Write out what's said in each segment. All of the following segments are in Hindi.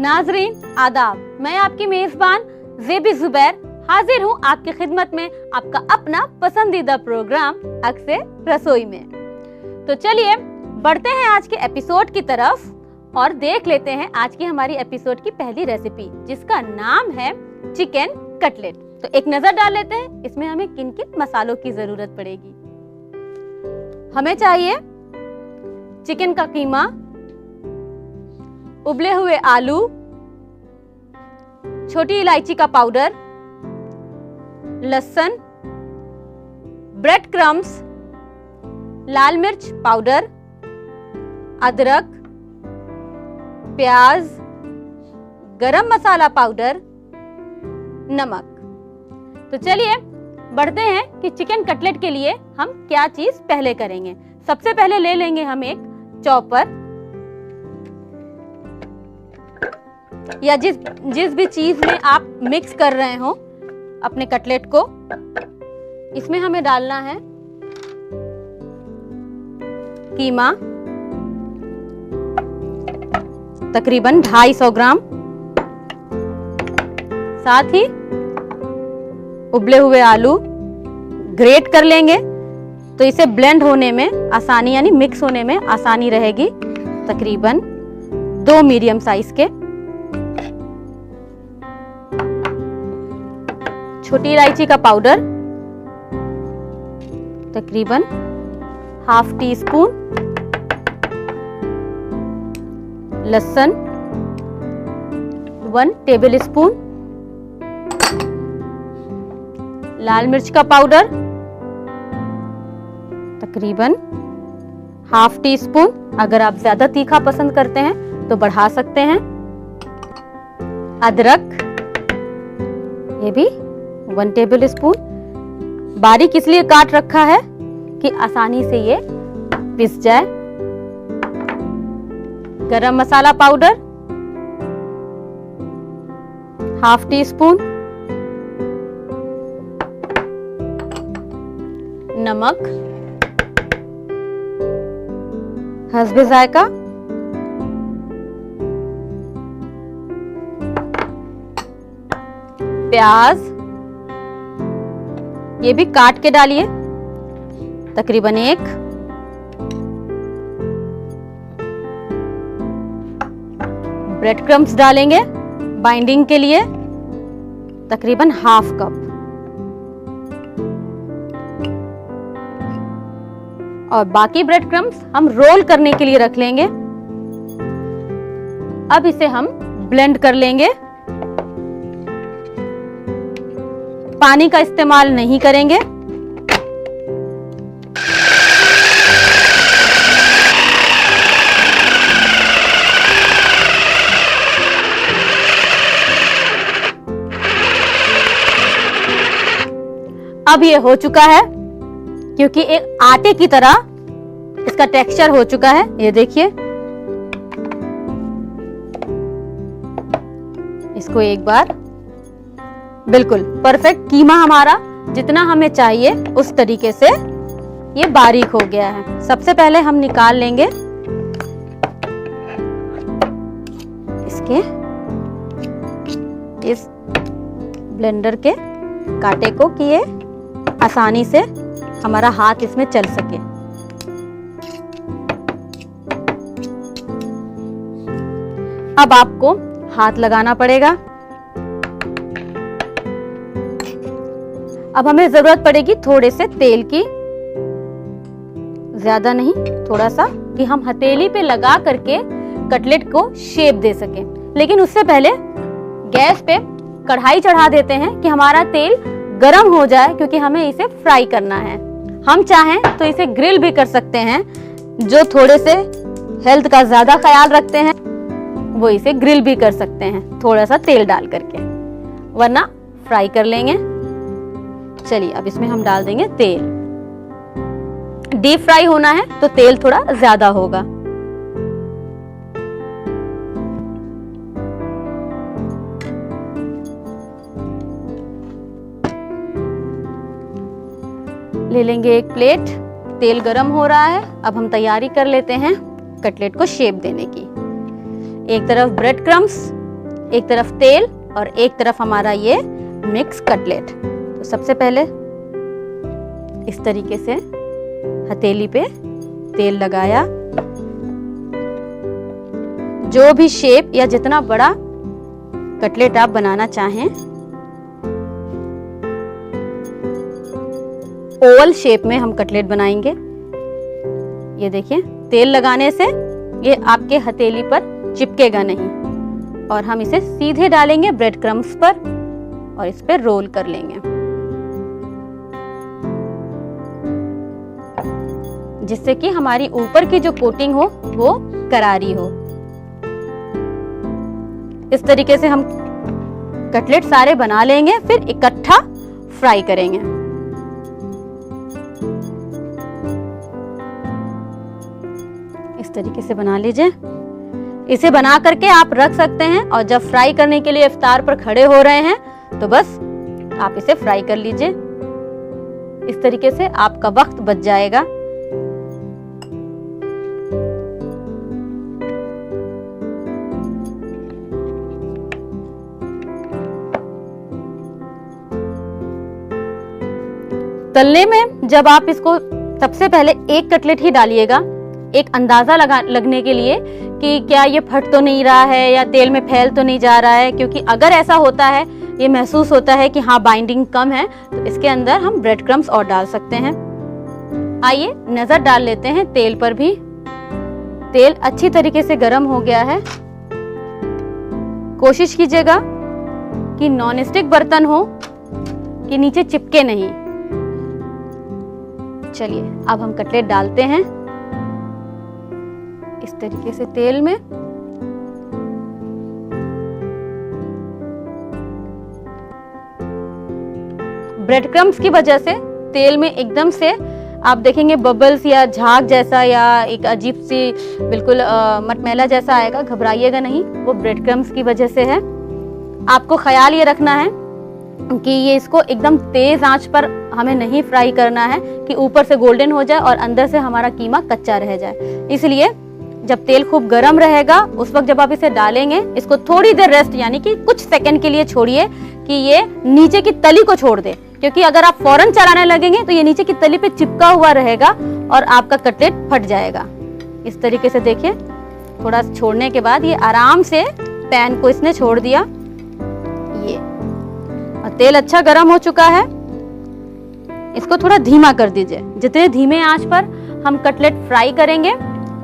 नाजरीन आदाब, मैं आपकी मेजबान ज़ेबी ज़ुबैर हाजिर हूँ आपकी खिदमत में आपका अपना पसंदीदा प्रोग्राम अक्से रसोई में। तो चलिए बढ़ते हैं आज के एपिसोड की तरफ और देख लेते हैं आज की हमारी एपिसोड की पहली रेसिपी, जिसका नाम है चिकन कटलेट। तो एक नजर डाल लेते हैं इसमें हमें किन किन मसालों की जरूरत पड़ेगी। हमें चाहिए चिकन का कीमा, उबले हुए आलू, छोटी इलायची का पाउडर, लहसुन, ब्रेड क्रम्स, लाल मिर्च पाउडर, अदरक, प्याज, गरम मसाला पाउडर, नमक। तो चलिए बढ़ते हैं कि चिकन कटलेट के लिए हम क्या चीज पहले करेंगे। सबसे पहले ले लेंगे हम एक चॉपर या जिस भी चीज में आप मिक्स कर रहे हो अपने कटलेट को। इसमें हमें डालना है कीमा तकरीबन 250 ग्राम, साथ ही उबले हुए आलू ग्रेट कर लेंगे तो इसे ब्लेंड होने में आसानी यानी मिक्स होने में आसानी रहेगी। तकरीबन 2 मीडियम साइज के। छोटी इलायची का पाउडर तकरीबन ½ टीस्पून, लहसुन 1 टेबल स्पून, लाल मिर्च का पाउडर तकरीबन ½ टीस्पून। अगर आप ज्यादा तीखा पसंद करते हैं तो बढ़ा सकते हैं। अदरक ये भी 1 टेबल स्पून। बारीक इसलिए काट रखा है कि आसानी से ये पिस जाए। गरम मसाला पाउडर ½ टीस्पून, नमक हस्बे जायका, प्याज ये भी काट के डालिए तकरीबन 1। ब्रेड क्रम्स डालेंगे बाइंडिंग के लिए तकरीबन ½ कप, और बाकी ब्रेड क्रम्स हम रोल करने के लिए रख लेंगे। अब इसे हम ब्लेंड कर लेंगे। पानी का इस्तेमाल नहीं करेंगे। अब ये हो चुका है क्योंकि एक आटे की तरह इसका टेक्सचर हो चुका है। ये देखिए, इसको एक बार बिल्कुल परफेक्ट कीमा हमारा जितना हमें चाहिए उस तरीके से ये बारीक हो गया है। सबसे पहले हम निकाल लेंगे इसके इस ब्लेंडर के कांटे को कि ये आसानी से हमारा हाथ इसमें चल सके। अब आपको हाथ लगाना पड़ेगा। अब हमें जरूरत पड़ेगी थोड़े से तेल की, ज्यादा नहीं, थोड़ा सा, कि हम हथेली पे लगा करके कटलेट को शेप दे सके। लेकिन उससे पहले गैस पे कढ़ाई चढ़ा देते हैं कि हमारा तेल गरम हो जाए, क्योंकि हमें इसे फ्राई करना है। हम चाहें तो इसे ग्रिल भी कर सकते हैं। जो थोड़े से हेल्थ का ज्यादा ख्याल रखते हैं वो इसे ग्रिल भी कर सकते हैं थोड़ा सा तेल डाल करके, वरना फ्राई कर लेंगे। चलिए अब इसमें हम डाल देंगे तेल। डीप फ्राई होना है तो तेल थोड़ा ज्यादा होगा। ले लेंगे एक प्लेट। तेल गरम हो रहा है। अब हम तैयारी कर लेते हैं कटलेट को शेप देने की। एक तरफ ब्रेड क्रम्स एक तरफ तेल और एक तरफ हमारा ये मिक्स कटलेट। तो सबसे पहले इस तरीके से हथेली पे तेल लगाया। जो भी शेप या जितना बड़ा कटलेट आप बनाना चाहें, ओवल शेप में हम कटलेट बनाएंगे। ये देखिए, तेल लगाने से ये आपके हथेली पर चिपकेगा नहीं और हम इसे सीधे डालेंगे ब्रेड क्रम्स पर और इस पर रोल कर लेंगे, जिससे कि हमारी ऊपर की जो कोटिंग हो वो करारी हो। इस तरीके से हम कटलेट सारे बना लेंगे, फिर इकट्ठा फ्राई करेंगे। इस तरीके से बना लीजिए। इसे बना करके आप रख सकते हैं और जब फ्राई करने के लिए इफ्तार पर खड़े हो रहे हैं तो बस आप इसे फ्राई कर लीजिए। इस तरीके से आपका वक्त बच जाएगा। तलने में जब आप इसको सबसे पहले एक कटलेट ही डालिएगा, एक अंदाजा लगने के लिए कि क्या ये फट तो नहीं रहा है या तेल में फैल तो नहीं जा रहा है, क्योंकि अगर ऐसा होता है, ये महसूस होता है कि हाँ बाइंडिंग कम है, तो इसके अंदर हम ब्रेड क्रम्स और डाल सकते हैं। आइए नजर डाल लेते हैं तेल पर भी। तेल अच्छी तरीके से गर्म हो गया है। कोशिश कीजिएगा कि नॉनस्टिक बर्तन हो कि नीचे चिपके नहीं। चलिए अब हम कटलेट डालते हैं इस तरीके से तेल में। ब्रेड क्रम्स की वजह से तेल में एकदम से आप देखेंगे बबल्स या झाग जैसा या एक अजीब सी बिल्कुल मटमैला जैसा आएगा। घबराइएगा नहीं, वो ब्रेड क्रम्स की वजह से है। आपको ख्याल ये रखना है कि ये इसको एकदम तेज आंच पर हमें नहीं फ्राई करना है कि ऊपर से गोल्डन हो जाए और अंदर से हमारा कीमा कच्चा रह जाए। इसलिए जब तेल खूब गर्म रहेगा उस वक्त जब आप इसे डालेंगे, इसको थोड़ी देर रेस्ट यानी कि कुछ सेकंड के लिए छोड़िए कि ये नीचे की तली को छोड़ दे, क्योंकि अगर आप फौरन चलाने लगेंगे तो ये नीचे की तली पे चिपका हुआ रहेगा और आपका कटलेट फट जाएगा। इस तरीके से देखिए, थोड़ा छोड़ने के बाद ये आराम से पैन को इसने छोड़ दिया। ये और तेल अच्छा गर्म हो चुका है। इसको थोड़ा धीमा कर दीजिए। जितने धीमे आंच पर हम कटलेट फ्राई करेंगे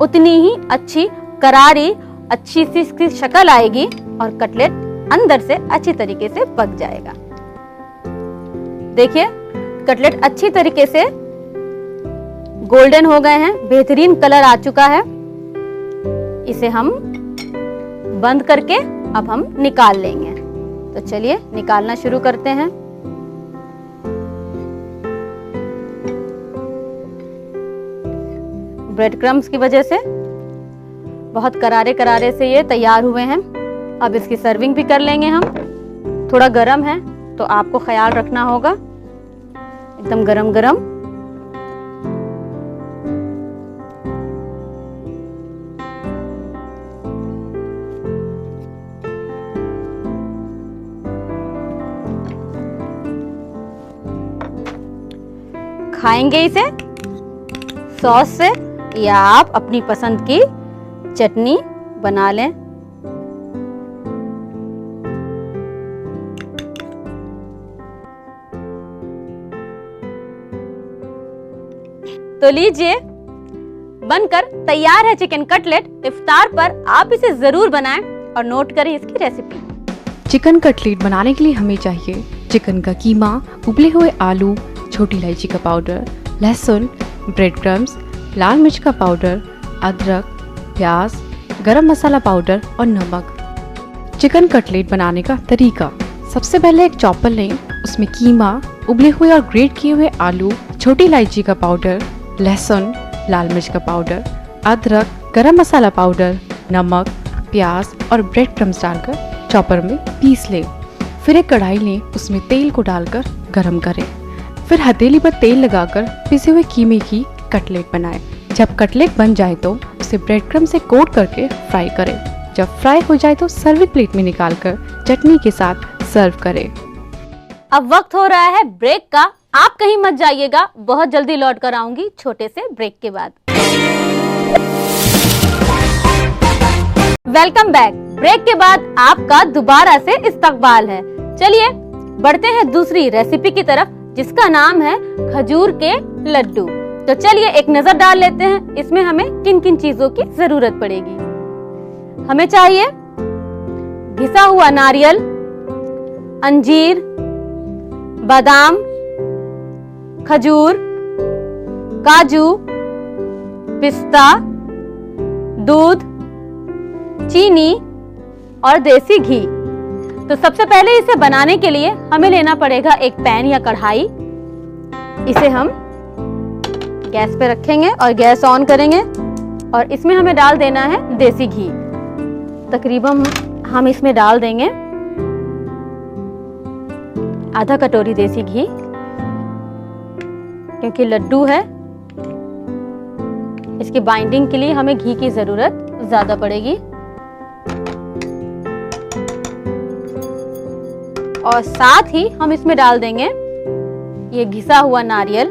उतनी ही अच्छी करारी अच्छी सी इसकी शक्ल आएगी और कटलेट अंदर से अच्छी तरीके से पक जाएगा। देखिए कटलेट अच्छी तरीके से गोल्डन हो गए हैं, बेहतरीन कलर आ चुका है। इसे हम बंद करके अब हम निकाल लेंगे। तो चलिए निकालना शुरू करते हैं। ब्रेड क्रम्स की वजह से बहुत करारे करारे से ये तैयार हुए हैं। अब इसकी सर्विंग भी कर लेंगे हम। थोड़ा गरम है तो आपको ख्याल रखना होगा, एकदम गरम गरम। खाएंगे इसे सॉस से या आप अपनी पसंद की चटनी बना लें। तो लीजिए बनकर तैयार है चिकन कटलेट। इफ्तार पर आप इसे जरूर बनाएं और नोट करें इसकी रेसिपी। चिकन कटलेट बनाने के लिए हमें चाहिए चिकन का कीमा, उबले हुए आलू, छोटी इलायची का पाउडर, लहसुन, ब्रेड क्रम्स, लाल मिर्च का पाउडर, अदरक, प्याज, गरम मसाला पाउडर और नमक। चिकन कटलेट बनाने का तरीका। सबसे पहले एक चॉपर लें, उसमें कीमा, उबले हुए और ग्रेट किए हुए आलू, छोटी इलायची का पाउडर, लहसुन, लाल मिर्च का पाउडर, अदरक, गरम मसाला पाउडर, नमक, प्याज और ब्रेड क्रम्स डालकर चॉपर में पीस लें। फिर एक कढ़ाई लें, उसमें तेल को डालकर गरम करें। फिर हथेली पर तेल लगाकर पिसे हुए कीमे की कटलेट बनाएं। जब कटलेट बन जाए तो उसे ब्रेड क्रम्ब से कोट करके फ्राई करें। जब फ्राई हो जाए तो सर्विंग प्लेट में निकालकर चटनी के साथ सर्व करें। अब वक्त हो रहा है ब्रेक का। आप कहीं मत जाइएगा, बहुत जल्दी लौट कर आऊंगी छोटे से ब्रेक के बाद। Welcome back. ब्रेक के बाद आपका दोबारा से इस्तकबाल है। चलिए बढ़ते हैं दूसरी रेसिपी की तरफ, जिसका नाम है खजूर के लड्डू। तो चलिए एक नजर डाल लेते हैं इसमें हमें किन किन चीजों की जरूरत पड़ेगी। हमें चाहिए घिसा हुआ नारियल, अंजीर, बादाम, खजूर, काजू, पिस्ता, दूध, चीनी और देसी घी। तो सबसे पहले इसे बनाने के लिए हमें लेना पड़ेगा एक पैन या कढ़ाई। इसे हम गैस पे रखेंगे और गैस ऑन करेंगे और इसमें हमें डाल देना है देसी घी। तकरीबन हम इसमें डाल देंगे आधा कटोरी देसी घी, क्योंकि लड्डू है इसकी बाइंडिंग के लिए हमें घी की जरूरत ज्यादा पड़ेगी। और साथ ही हम इसमें डाल देंगे ये घिसा हुआ नारियल,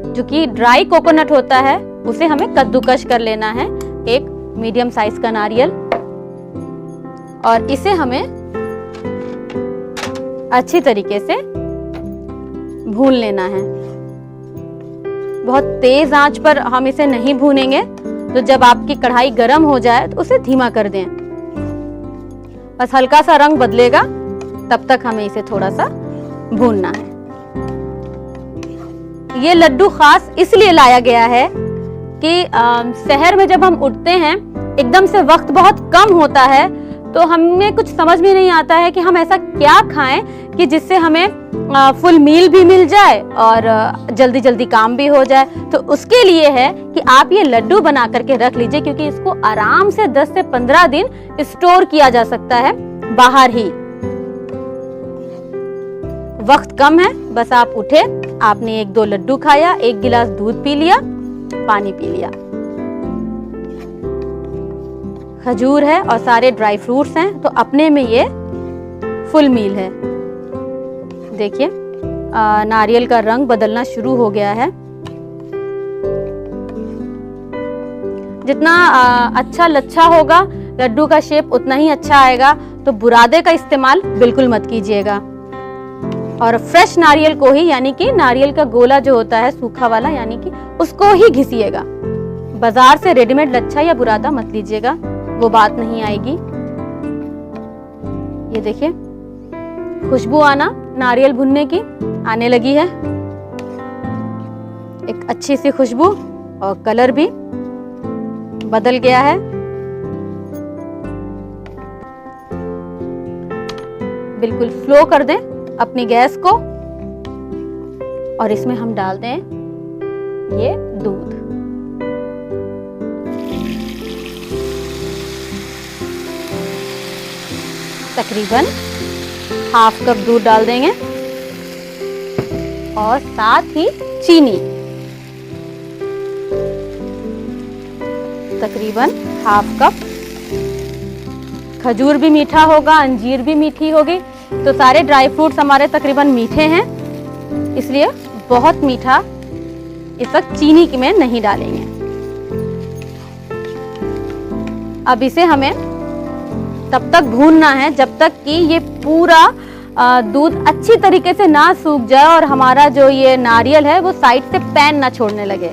जो कि ड्राई कोकोनट होता है, उसे हमें कद्दूकश कर लेना है, एक मीडियम साइज का नारियल। और इसे हमें अच्छी तरीके से भून लेना है। बहुत तेज आंच पर हम इसे नहीं भूनेंगे, तो जब आपकी कढ़ाई गर्म हो जाए तो उसे धीमा कर दें। बस हल्का सा रंग बदलेगा, तब तक हमें इसे थोड़ा सा भूनना है। ये लड्डू खास इसलिए लाया गया है कि शहर में जब हम उठते हैं एकदम से वक्त बहुत कम होता है, तो हमें कुछ समझ में नहीं आता है कि हम ऐसा क्या खाएं कि जिससे हमें फुल मील भी मिल जाए और जल्दी जल्दी काम भी हो जाए। तो उसके लिए है कि आप ये लड्डू बना करके रख लीजिए, क्योंकि इसको आराम से 10 से 15 दिन स्टोर किया जा सकता है बाहर ही। वक्त कम है, बस आप उठे, आपने 1-2 लड्डू खाया, 1 गिलास दूध पी लिया, पानी पी लिया। खजूर है और सारे ड्राई फ्रूट्स हैं, तो अपने में ये फुल मील है। देखिए नारियल का रंग बदलना शुरू हो गया है। जितना अच्छा लच्छा होगा लड्डू का शेप, उतना ही अच्छा आएगा। तो बुरादे का इस्तेमाल बिल्कुल मत कीजिएगा और फ्रेश नारियल को ही, यानी कि नारियल का गोला जो होता है सूखा वाला, यानी कि उसको ही घिसिएगा। बाजार से रेडीमेड लच्छा या बुरादा मत लीजिएगा, वो बात नहीं आएगी। ये देखिए खुशबू आना नारियल भुनने की आने लगी है, एक अच्छी सी खुशबू, और कलर भी बदल गया है। बिल्कुल स्लो कर दें अपनी गैस को और इसमें हम डाल दें ये दूध। तकरीबन ½ कप दूध डाल देंगे और साथ ही चीनी तकरीबन ½ कप। खजूर भी मीठा होगा, अंजीर भी मीठी होगी, तो सारे ड्राई फ्रूट्स हमारे तकरीबन मीठे हैं, इसलिए बहुत मीठा इस वक्त चीनी में नहीं डालेंगे। अब इसे हमें तब तक भूनना है जब तक कि ये पूरा दूध अच्छी तरीके से ना सूख जाए और हमारा जो ये नारियल है वो साइड से पैन ना छोड़ने लगे।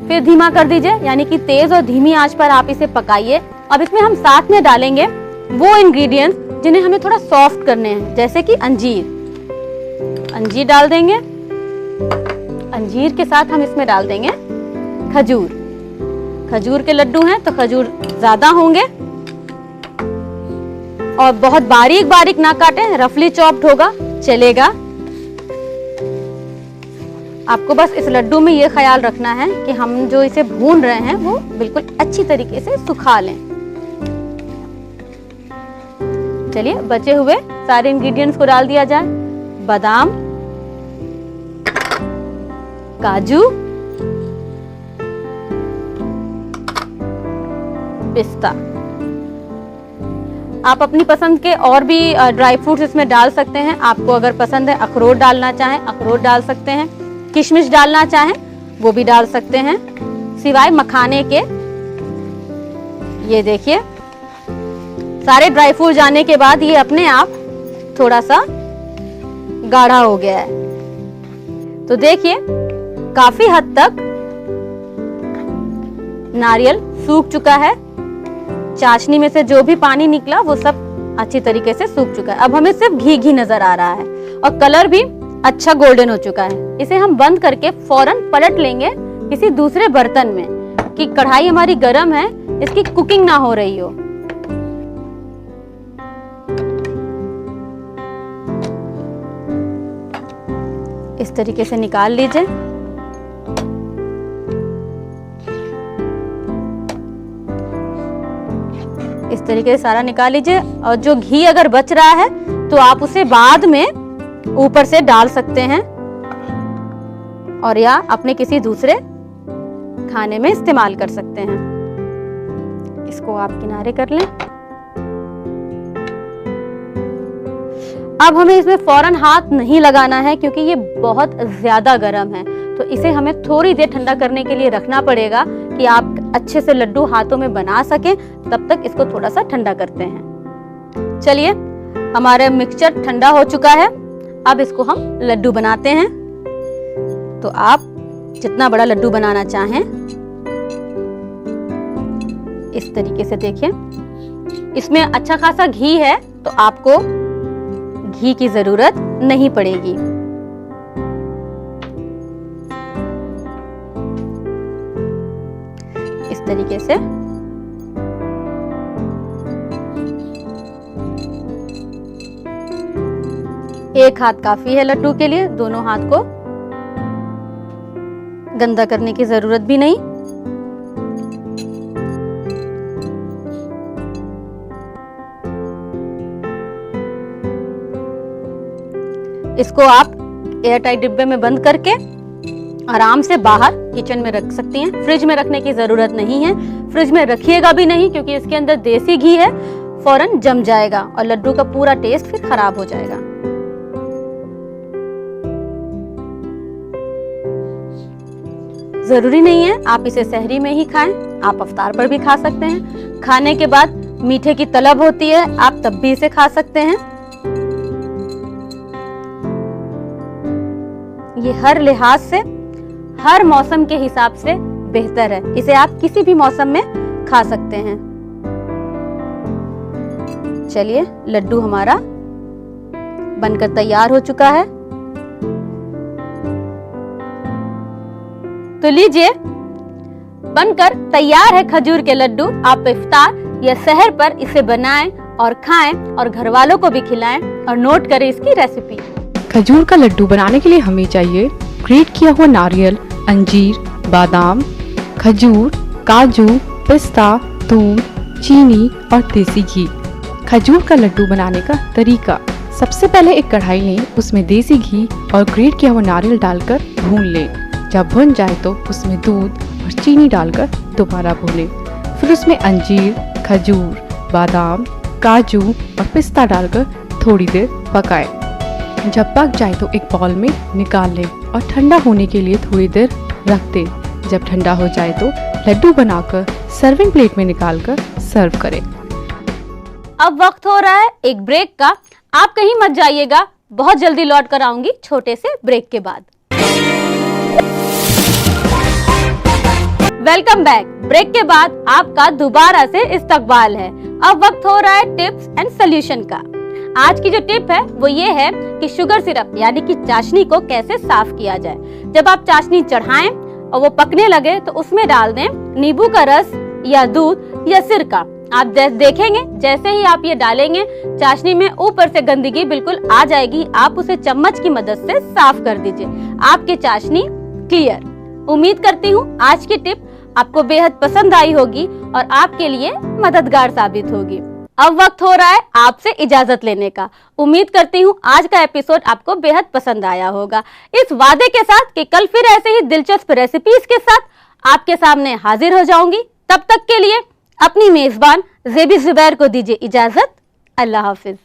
फिर धीमा कर दीजिए, यानी कि तेज और धीमी आंच पर आप इसे पकाइए। अब इसमें हम साथ में डालेंगे वो इंग्रेडिएंट्स जिन्हें हमें थोड़ा सॉफ्ट करने हैं, जैसे कि अंजीर डाल देंगे। अंजीर के साथ हम इसमें डाल देंगे खजूर के लड्डू हैं तो खजूर ज्यादा होंगे, और बहुत बारीक बारीक ना काटें, रफली चॉप्ड होगा चलेगा। आपको बस इस लड्डू में ये ख्याल रखना है कि हम जो इसे भून रहे हैं वो बिल्कुल अच्छी तरीके से सुखा लें। चलिए बचे हुए सारे इंग्रेडिएंट्स को डाल दिया जाए। बादाम, काजू, पिस्ता। आप अपनी पसंद के और भी ड्राई फ्रूट्स इसमें डाल सकते हैं। आपको अगर पसंद है अखरोट डालना चाहें अखरोट डाल सकते हैं, किशमिश डालना चाहें वो भी डाल सकते हैं, सिवाय मखाने के। ये देखिए सारे ड्राई फ्रूट जाने के बाद ये अपने आप थोड़ा सा गाढ़ा हो गया है। तो देखिए काफी हद तक नारियल सूख चुका है। चाशनी में से जो भी पानी निकला वो सब अच्छी तरीके से सूख चुका है। अब हमें सिर्फ घी घी नजर आ रहा है और कलर भी अच्छा गोल्डन हो चुका है। इसे हम बंद करके फौरन पलट लेंगे किसी दूसरे बर्तन में कि कढ़ाई हमारी गर्म है, इसकी कुकिंग ना हो रही हो। इस तरीके से निकाल लीजिए। इस तरीके से सारा निकाल लीजिए और जो घी अगर बच रहा है तो आप उसे बाद में ऊपर से डाल सकते हैं और या अपने किसी दूसरे खाने में इस्तेमाल कर सकते हैं। इसको आप किनारे कर लें। अब हमें इसमें फौरन हाथ नहीं लगाना है क्योंकि ये बहुत ज्यादा गर्म है, तो इसे हमें थोड़ी देर ठंडा करने के लिए रखना पड़ेगा कि आप अच्छे से लड्डू हाथों में बना सकें। तब तक इसको थोड़ा सा ठंडा करते हैं। चलिए हमारा मिक्सचर ठंडा हो चुका है। अब इसको हम लड्डू बनाते हैं। तो आप जितना बड़ा लड्डू बनाना चाहें इस तरीके से देखिए। इसमें अच्छा खासा घी है तो आपको घी की जरूरत नहीं पड़ेगी। इस तरीके से एक हाथ काफी है लड्डू के लिए, दोनों हाथ को गंदा करने की जरूरत भी नहीं। इसको आप एयर टाइट डिब्बे में बंद करके आराम से बाहर किचन में रख सकती हैं। फ्रिज में रखने की जरूरत नहीं है। फ्रिज में रखिएगा भी नहीं क्योंकि इसके अंदर देसी घी है, फौरन जम जाएगा और लड्डू का पूरा टेस्ट फिर खराब हो जाएगा। जरूरी नहीं है आप इसे सहरी में ही खाएं, आप अफ्तार पर भी खा सकते हैं। खाने के बाद मीठे की तलब होती है, आप तब भी इसे खा सकते हैं। ये हर लिहाज से हर मौसम के हिसाब से बेहतर है। इसे आप किसी भी मौसम में खा सकते हैं। चलिए लड्डू हमारा बनकर तैयार हो चुका है। तो लीजिए बनकर तैयार है खजूर के लड्डू। आप इफ्तार या सहर पर इसे बनाएं और खाएं और घर वालों को भी खिलाएं और नोट करें इसकी रेसिपी। खजूर का लड्डू बनाने के लिए हमें चाहिए ग्रेट किया हुआ नारियल, अंजीर, बादाम, खजूर, काजू, पिस्ता, थूम, चीनी और देसी घी। खजूर का लड्डू बनाने का तरीका: सबसे पहले एक कढ़ाई लें, उसमें देसी घी और ग्रेट किया हुआ नारियल डालकर भून लें। जब भुन जाए तो उसमें दूध और चीनी डालकर दोबारा भूनें। फिर उसमें अंजीर, खजूर, बादाम, काजू और पिस्ता डालकर थोड़ी देर पकाएं। जब पक जाए तो एक बाउल में निकाल लें और ठंडा होने के लिए थोड़ी देर रख दें। जब ठंडा हो जाए तो लड्डू बनाकर सर्विंग प्लेट में निकालकर सर्व करें। अब वक्त हो रहा है एक ब्रेक का। आप कहीं मत जाइएगा, बहुत जल्दी लौट कर आऊंगी छोटे से ब्रेक के बाद। Welcome back. ब्रेक के बाद आपका दोबारा से इस्तकबाल है। अब वक्त हो रहा है टिप्स एंड सॉल्यूशन का। आज की जो टिप है वो ये है कि शुगर सिरप यानी कि चाशनी को कैसे साफ किया जाए। जब आप चाशनी चढ़ाएं और वो पकने लगे तो उसमें डाल दें नींबू का रस या दूध या सिरका। आप देखेंगे जैसे ही आप ये डालेंगे चाशनी में ऊपर से गंदगी बिल्कुल आ जाएगी। आप उसे चम्मच की मदद से साफ कर दीजिए। आपकी चाशनी क्लियर। उम्मीद करती हूँ आज की टिप आपको बेहद पसंद आई होगी और आपके लिए मददगार साबित होगी। अब वक्त हो रहा है आपसे इजाजत लेने का। उम्मीद करती हूँ आज का एपिसोड आपको बेहद पसंद आया होगा, इस वादे के साथ कि कल फिर ऐसे ही दिलचस्प रेसिपीज के साथ आपके सामने हाजिर हो जाऊंगी। तब तक के लिए अपनी मेजबान ज़ेबी ज़ुबैर को दीजिए इजाजत। अल्लाह हाफिज।